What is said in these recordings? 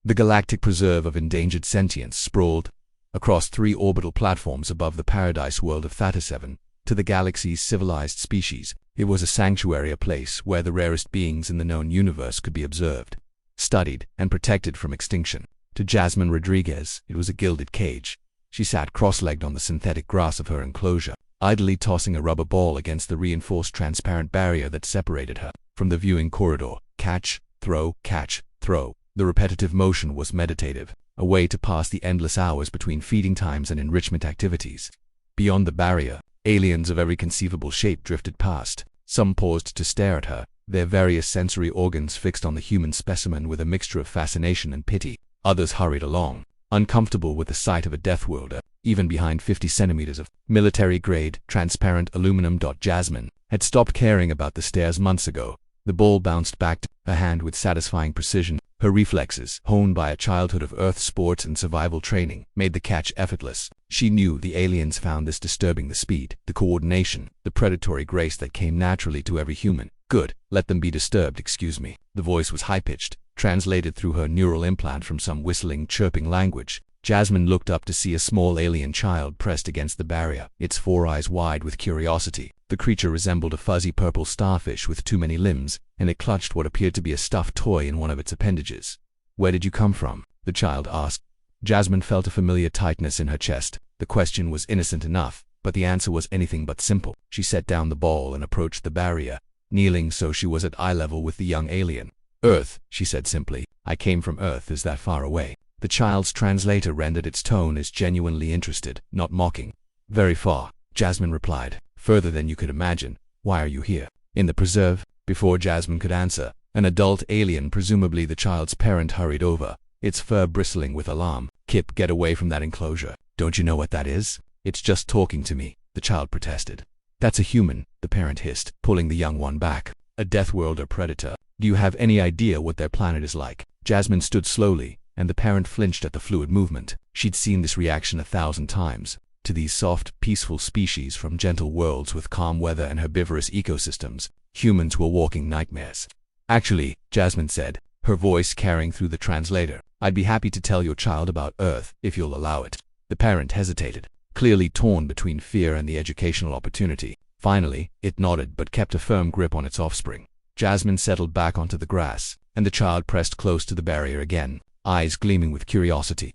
The galactic preserve of endangered sentience sprawled across 3 orbital platforms above the paradise world of Theta 7. To the galaxy's civilized species, it was a sanctuary, a place where the rarest beings in the known universe could be observed, studied, and protected from extinction. To Jasmine Rodriguez, it was a gilded cage. She sat cross-legged on the synthetic grass of her enclosure, idly tossing a rubber ball against the reinforced transparent barrier that separated her from the viewing corridor. Catch, throw, catch, throw. The repetitive motion was meditative, a way to pass the endless hours between feeding times and enrichment activities. Beyond the barrier, aliens of every conceivable shape drifted past. Some paused to stare at her, their various sensory organs fixed on the human specimen with a mixture of fascination and pity. Others hurried along, uncomfortable with the sight of a Deathworlder, even behind 50 centimeters of military-grade, transparent aluminum. Jasmine had stopped caring about the stares months ago. The ball bounced back to her hand with satisfying precision. Her reflexes, honed by a childhood of Earth sports and survival training, made the catch effortless. She knew the aliens found this disturbing: the speed, the coordination, the predatory grace that came naturally to every human. Good, let them be disturbed, excuse me. The voice was high-pitched, translated through her neural implant from some whistling, chirping language. Jasmine looked up to see a small alien child pressed against the barrier, its 4 eyes wide with curiosity. The creature resembled a fuzzy purple starfish with too many limbs, and it clutched what appeared to be a stuffed toy in one of its appendages. "Where did you come from?" the child asked. Jasmine felt a familiar tightness in her chest. The question was innocent enough, but the answer was anything but simple. She set down the ball and approached the barrier, kneeling so she was at eye level with the young alien. "Earth," she said simply. "I came from Earth. Is that far away?" The child's translator rendered its tone as genuinely interested, not mocking. "Very far," Jasmine replied. "Further than you could imagine. Why are you here?" "In the preserve?" Before Jasmine could answer, an adult alien, presumably the child's parent, hurried over, its fur bristling with alarm. "Kip, get away from that enclosure. Don't you know what that is?" "It's just talking to me," the child protested. "That's a human," the parent hissed, pulling the young one back. "A Deathworlder predator. Do you have any idea what their planet is like?" Jasmine stood slowly, and the parent flinched at the fluid movement. She'd seen this reaction 1,000 times. To these soft, peaceful species from gentle worlds with calm weather and herbivorous ecosystems, humans were walking nightmares. "Actually," Jasmine said, her voice carrying through the translator, "I'd be happy to tell your child about Earth, if you'll allow it." The parent hesitated, clearly torn between fear and the educational opportunity. Finally, it nodded but kept a firm grip on its offspring. Jasmine settled back onto the grass, and the child pressed close to the barrier again, eyes gleaming with curiosity.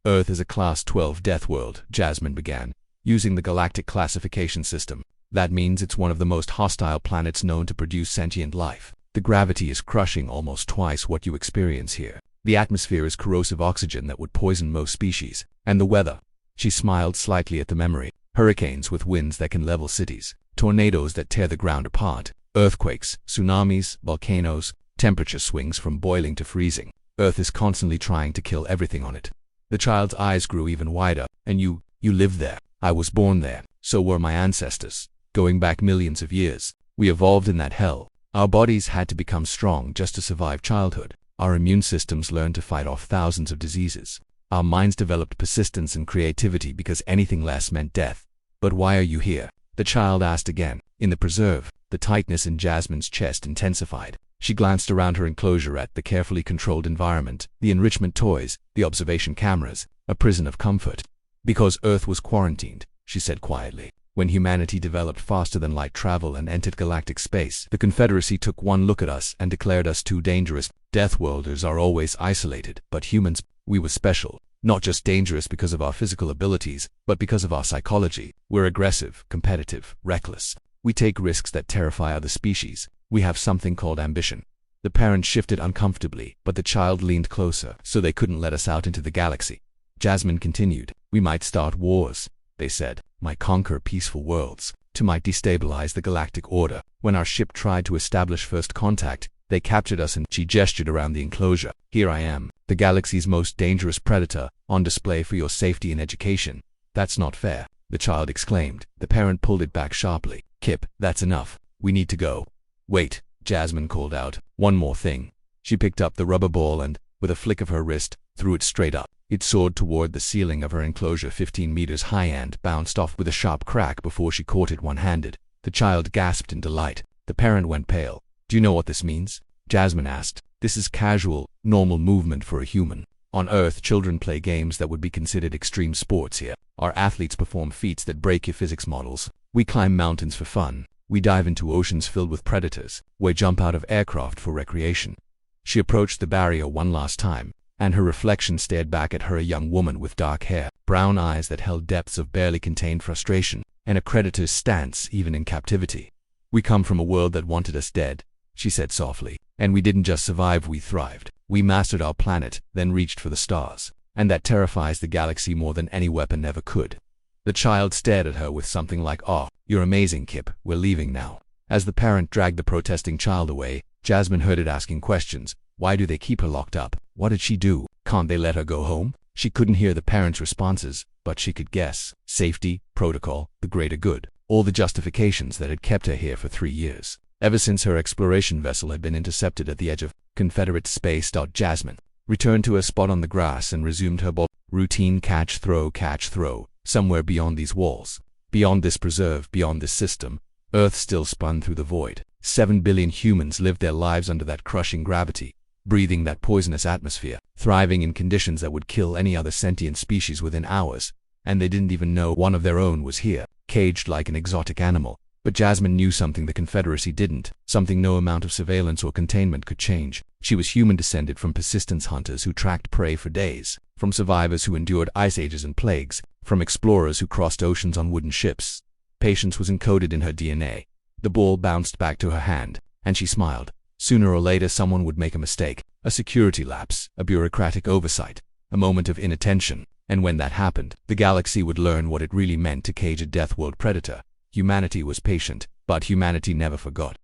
"Earth is a Class 12 Deathworld," Jasmine began, "using the galactic classification system. That means it's one of the most hostile planets known to produce sentient life. The gravity is crushing, almost twice what you experience here. The atmosphere is corrosive oxygen that would poison most species. And the weather." She smiled slightly at the memory. "Hurricanes with winds that can level cities, tornadoes that tear the ground apart, earthquakes, tsunamis, volcanoes, temperature swings from boiling to freezing. Earth is constantly trying to kill everything on it." The child's eyes grew even wider. "And you live there?" "I was born there. So were my ancestors. Going back millions of years, we evolved in that hell. Our bodies had to become strong just to survive childhood. Our immune systems learned to fight off thousands of diseases. Our minds developed persistence and creativity because anything less meant death." "But why are you here?" the child asked again. "In the preserve." The tightness in Jasmine's chest intensified. She glanced around her enclosure at the carefully controlled environment, the enrichment toys, the observation cameras, a prison of comfort. "Because Earth was quarantined," she said quietly. "When humanity developed faster than light travel and entered galactic space, the Confederacy took one look at us and declared us too dangerous. Deathworlders are always isolated, but humans, we were special. Not just dangerous because of our physical abilities, but because of our psychology. We're aggressive, competitive, reckless. We take risks that terrify other species. We have something called ambition." The parent shifted uncomfortably, but the child leaned closer, "So they couldn't let us out into the galaxy." Jasmine continued. "We might start wars," they said. "Might conquer peaceful worlds. Might destabilize the galactic order. When our ship tried to establish first contact, they captured us," and she gestured around the enclosure. "Here I am, the galaxy's most dangerous predator, on display for your safety and education." "That's not fair," the child exclaimed. The parent pulled it back sharply. "Kip, that's enough. We need to go." "Wait," Jasmine called out. "One more thing." She picked up the rubber ball and, with a flick of her wrist, threw it straight up. It soared toward the ceiling of her enclosure 15 meters high and bounced off with a sharp crack before she caught it one-handed. The child gasped in delight. The parent went pale. "Do you know what this means?" Jasmine asked. "This is casual, normal movement for a human. On Earth, children play games that would be considered extreme sports here. Our athletes perform feats that break your physics models. We climb mountains for fun. We dive into oceans filled with predators. We jump out of aircraft for recreation. She approached the barrier one last time, and her reflection stared back at her, a young woman with dark hair, brown eyes that held depths of barely contained frustration, and a creditor's stance even in captivity. "We come from a world that wanted us dead," she said softly. "And we didn't just survive, we thrived. We mastered our planet, then reached for the stars. And that terrifies the galaxy more than any weapon ever could." The child stared at her with something like awe. "You're amazing, Kip. We're leaving now." As the parent dragged the protesting child away, Jasmine heard it asking questions. Why do they keep her locked up? What did she do? Can't they let her go home? She couldn't hear the parents' responses, but she could guess. Safety, protocol, the greater good. All the justifications that had kept her here for 3 years. Ever since her exploration vessel had been intercepted at the edge of Confederate space. Jasmine returned to her spot on the grass and resumed her routine catch, throw, somewhere beyond these walls. Beyond this preserve, beyond this system, Earth still spun through the void. 7 billion humans lived their lives under that crushing gravity, breathing that poisonous atmosphere, thriving in conditions that would kill any other sentient species within hours, and they didn't even know one of their own was here, caged like an exotic animal. But Jasmine knew something the Confederacy didn't, something no amount of surveillance or containment could change. She was human, descended from persistence hunters who tracked prey for days, from survivors who endured ice ages and plagues, from explorers who crossed oceans on wooden ships. Patience was encoded in her DNA. The ball bounced back to her hand, and she smiled. Sooner or later someone would make a mistake, a security lapse, a bureaucratic oversight, a moment of inattention, and when that happened, the galaxy would learn what it really meant to cage a Deathworld predator. Humanity was patient, but humanity never forgot.